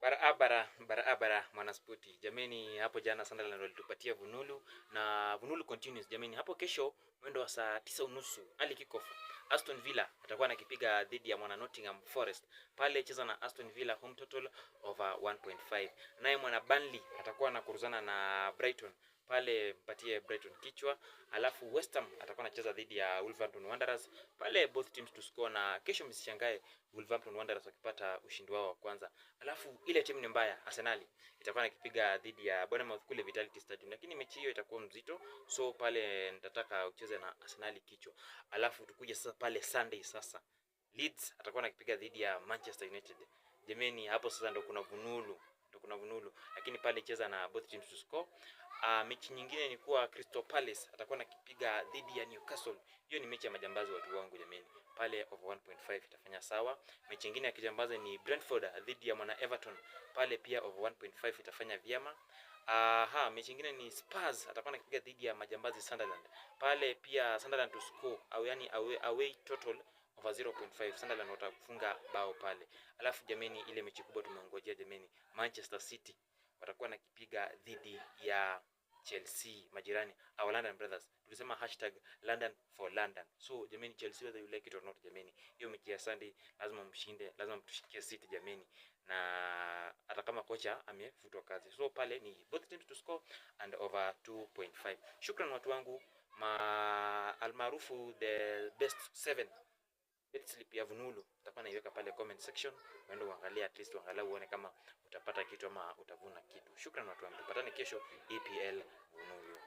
Barabara mwanaspoti. Jameni, hapo jana Sunderland walitupatia Vunulu na Vunulu continues jameni. Hapo kesho mwendo wa saa 9:30 ali kickoff. Aston Villa atakuwa anakipiga dhidi ya mwana Nottingham Forest. Pale cheza na Aston Villa, home total over 1.5. Naye mwana Burnley atakuwa anakuruzana na Brighton. Pale mpatie Brighton kichwa. Alafu West Ham atakuwa anacheza dhidi ya Wolverhampton Wanderers. Pale both teams to score, na kesho msishangae Wolverhampton Wanderers wakipata ushindi wao wa kwanza. Alafu ile timu ni mbaya, Arsenal itakuwa nakipiga dhidi ya Bournemouth kule Vitality Stadium, lakini mechi hiyo itakuwa mzito, so pale nitataka ucheze na Arsenal kichwa. Alafu tukuje sasa pale Sunday sasa. Leeds atakuwa nakipiga dhidi ya Manchester United. Jameni, hapo sasa ndo kuna vunulu, lakini pale cheza na both teams to score. Mechi nyingine ni kuwa Crystal Palace atakuwa nakipiga dhidi ya Newcastle. Hiyo ni mechi ya majambazi watu wangu jameni. Pale over 1.5 itafanya sawa. Mechi nyingine ya kijambazi ni Brentford dhidi ya mwana Everton. Pale pia over 1.5 itafanya vyema. Mechi nyingine ni Spurs atakuwa anakipiga dhidi ya majambazi Sunderland. Pale pia Sunderland to score au yani away total over 0.5. Sunderland watafunga bao pale. Alafu jameni, ile mechi kubwa tumeongojea jameni, Manchester City watakuwa nakipiga dhidi ya Chelsea, majirani au London Brothers. Tulisema #London for London. So jameni, Chelsea whether you like it or not jameni, hiyo mechi ya Sunday lazima mshinde, lazima mtushikie City jameni, na hata kama kocha amefutwa kazi. So pale ni both teams to score and over 2.5. Shukran watu wangu almaarufu the best 7 bet slip ya Vunulu utakuwa naiweka pale comment section, uende uangalie, at least uangalau uone kama utapata kitu ama utavuna kitu. Shukran watu wangu, tupatane kesho EPL Vunulu.